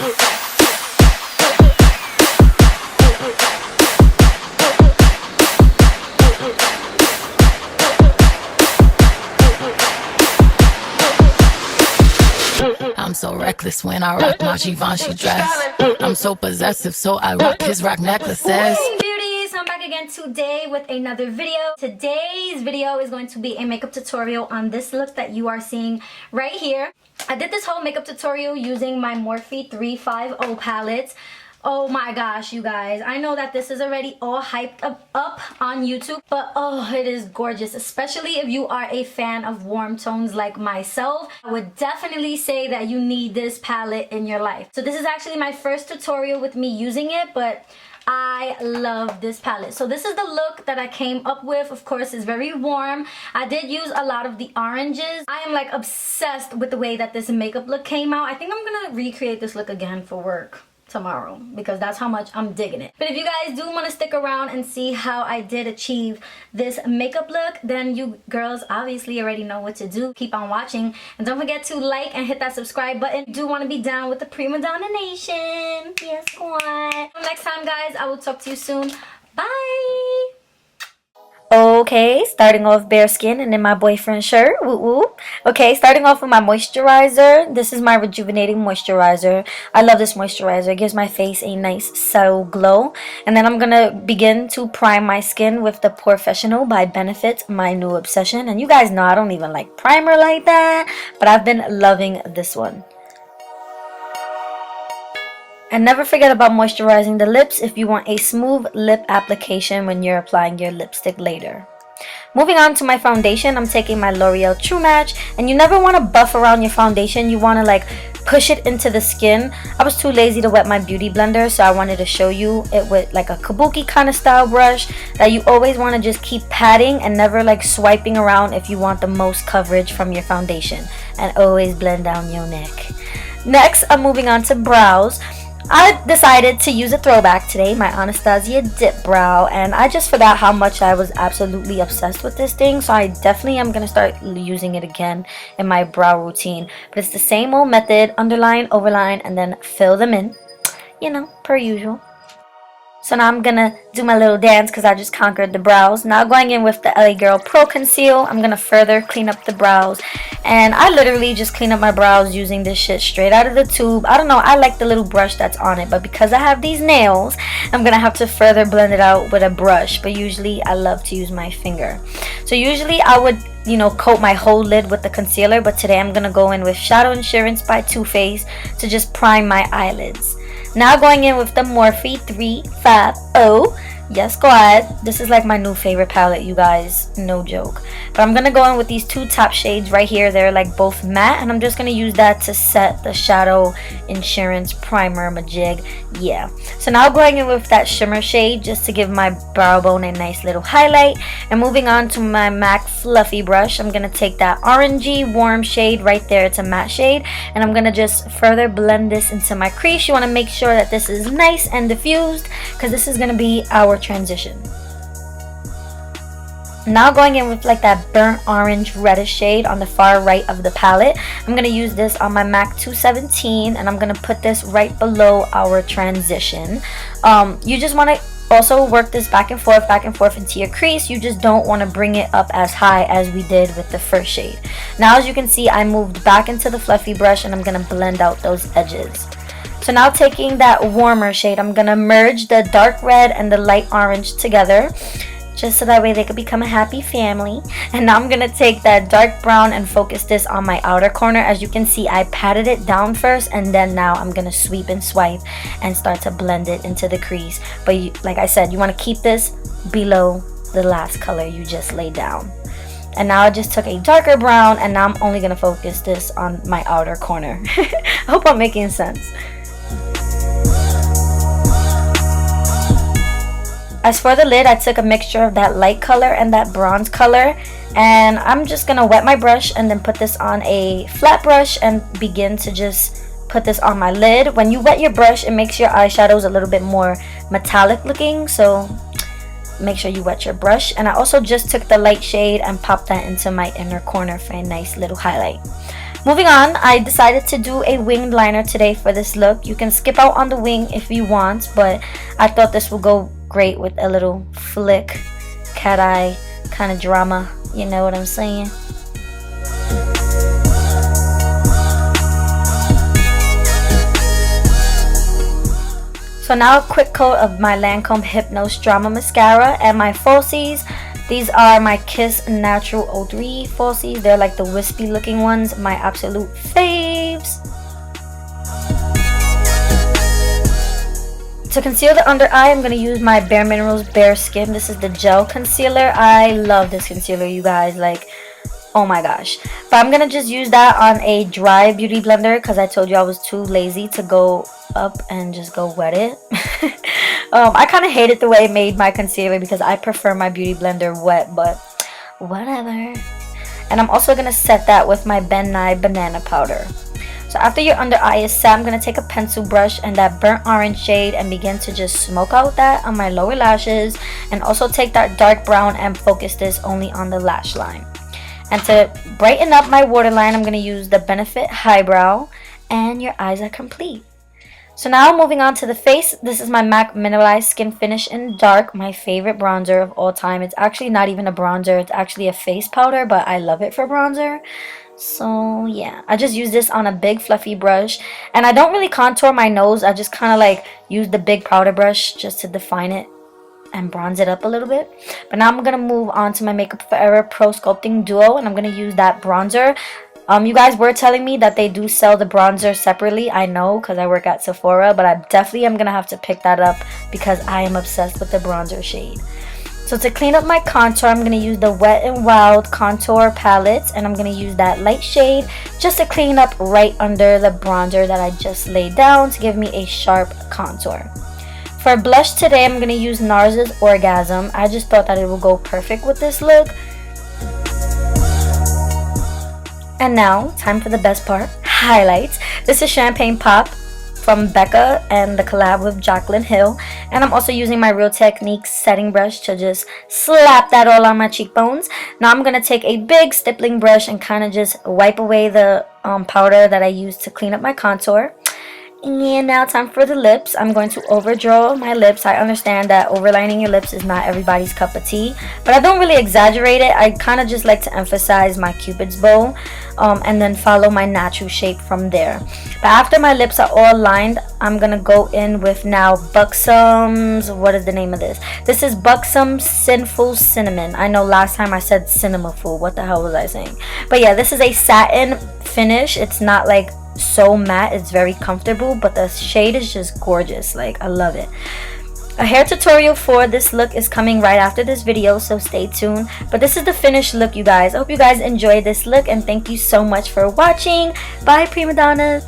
I'm so reckless when I rock my Givenchy dress. I'm so possessive, so I rock his rock necklaces. Hey beauties, I'm back again today with another video. Today's video is going to be a makeup tutorial on this look that you are seeing right here. I did this whole makeup tutorial using my Morphe 35O palette. Oh my gosh, you guys, I know that this is already all hyped up on YouTube, but oh, it is gorgeous, especially if you are a fan of warm tones like myself. I would definitely say that you need this palette in your life. So this is actually my first tutorial with me using it, but I love this palette. So this is the look that I came up with. Of course, it's very warm. I did use a lot of the oranges. I am like obsessed with the way that this makeup look came out. I think I'm gonna recreate this look again for work tomorrow because that's how much I'm digging it. But if you guys do want to stick around and see how I did achieve this makeup look, then you girls obviously already know what to do. Keep on watching and don't forget to like and hit that subscribe button. Do want to be down with the Prima Donna Nation. Yes, go on. Next time, guys, I will talk to you soon. Bye. Okay, starting off bare skin and in my boyfriend shirt. Woo woo. Okay, starting off with my moisturizer. This is my rejuvenating moisturizer. I love this moisturizer. It gives my face a nice subtle glow. And then I'm gonna begin to prime my skin with the Porefessional by Benefit, my new obsession. And you guys know I don't even like primer like that, but I've been loving this one. And never forget about moisturizing the lips if you want a smooth lip application when you're applying your lipstick later. Moving on to my foundation, I'm taking my Loreal True Match. And you never want to buff around your foundation. You want to like push it into the skin. I was too lazy to wet my beauty blender, so I wanted to show you it with like a kabuki kind of style brush that you always want to just keep patting and never like swiping around if you want the most coverage from your foundation. And always blend down your neck. Next, I'm moving on to brows. I decided to use a throwback today, my Anastasia dip brow, and I just forgot how much I was absolutely obsessed with this thing, so I definitely am going to start using it again in my brow routine. But it's the same old method, underline, overline, and then fill them in, you know, per usual. So now I'm going to do my little dance because I just conquered the brows. Now going in with the Girl Pro Conceal, I'm going to further clean up the brows. And I literally just clean up my brows using this shit straight out of the tube. I don't know, I like the little brush that's on it. But because I have these nails, I'm going to have to further blend it out with a brush. But usually I love to use my finger. So usually I would, you know, coat my whole lid with the concealer. But today I'm going to go in with Shadow Insurance by Too Faced to just prime my eyelids. Now going in with the Morphe 35O. Yes, go ahead. This is like my new favorite palette, you guys. No joke. But I'm going to go in with these two top shades right here. They're like both matte. And I'm just going to use that to set the Shadow Insurance primer majig. Yeah. So now going in with that shimmer shade just to give my brow bone a nice little highlight. And moving on to my MAC Fluffy brush. I'm going to take that orangey warm shade right there. It's a matte shade. And I'm going to just further blend this into my crease. You want to make sure that this is nice and diffused because this is going to be our transition. Now going in with like that burnt orange reddish shade on the far right of the palette. I'm going to use this on my MAC 217 and I'm going to put this right below our transition. You just want to also work this back and forth into your crease. You just don't want to bring it up as high as we did with the first shade. Now as you can see, I moved back into the fluffy brush and I'm going to blend out those edges. So now taking that warmer shade, I'm going to merge the dark red and the light orange together. Just so that way they could become a happy family. And now I'm going to take that dark brown and focus this on my outer corner. As you can see, I patted it down first. And then now I'm going to sweep and swipe and start to blend it into the crease. But you, like I said, you want to keep this below the last color you just laid down. And now I just took a darker brown. And now I'm only going to focus this on my outer corner. I hope I'm making sense. As for the lid, I took a mixture of that light color and that bronze color. And I'm just going to wet my brush and then put this on a flat brush and begin to just put this on my lid. When you wet your brush, it makes your eyeshadows a little bit more metallic looking. So make sure you wet your brush. And I also just took the light shade and popped that into my inner corner for a nice little highlight. Moving on, I decided to do a winged liner today for this look. You can skip out on the wing if you want, but I thought this would go great with a little flick, cat eye kind of drama. You know what I'm saying? So now a quick coat of my Lancome Hypnosis Drama Mascara and my falsies. These are my Kiss Natural 03 falsies. They're like the wispy looking ones, my absolute faves. To conceal the under eye, I'm going to use my Bare Minerals Bare Skin. This is the gel concealer. I love this concealer, you guys. Like, oh my gosh. But I'm going to just use that on a dry beauty blender because I told you I was too lazy to go up and just go wet it. I kind of hated the way it made my concealer because I prefer my beauty blender wet, but whatever. And I'm also going to set that with my Nye Banana Powder. So after your under eye is set, I'm going to take a pencil brush and that burnt orange shade and begin to just smoke out that on my lower lashes, and also take that dark brown and focus this only on the lash line. And to brighten up my waterline, I'm going to use the Benefit Highbrow, and your eyes are complete. So now moving on to the face, this is my MAC Mineralize Skin Finish in Dark, my favorite bronzer of all time. It's actually not even a bronzer, it's actually a face powder, but I love it for bronzer. So yeah, I just use this on a big fluffy brush, and I don't really contour my nose. I just kind of like use the big powder brush just to define it and bronze it up a little bit. But now I'm going to move on to my Makeup Forever Pro Sculpting Duo, and I'm going to use that bronzer. You guys were telling me that they do sell the bronzer separately. I know because I work at Sephora, but I definitely am going to have to pick that up because I am obsessed with the bronzer shade. So to clean up my contour, I'm going to use the Wet n Wild contour palette, and I'm going to use that light shade just to clean up right under the bronzer that I just laid down to give me a sharp contour. For blush today, I'm going to use NARS's Orgasm. I just thought that it would go perfect with this look. And now, time for the best part, highlights. This is Champagne Pop from Becca and the collab with Jaclyn Hill. And I'm also using my Real Techniques setting brush to just slap that all on my cheekbones. Now I'm going to take a big stippling brush and kind of just wipe away the powder that I used to clean up my contour. And now time for the lips. I'm going to overdraw my lips. I understand that overlining your lips is not everybody's cup of tea, but I don't really exaggerate it. I kind of just like to emphasize my cupid's bow and then follow my natural shape from there. But after my lips are all lined, I'm going to go in with now Buxom's, what is the name of this? This is Buxom Sinful Cinnamon. I know last time I said Cinnamaful. What the hell was I saying? But yeah, this is a satin finish. It's not like so matte, it's very comfortable, but the shade is just gorgeous. Like, I love it. A hair tutorial for this look is coming right after this video, so stay tuned. But this is the finished look, you guys. I hope you guys enjoyed this look, and thank you so much for watching. Bye, prima donnas.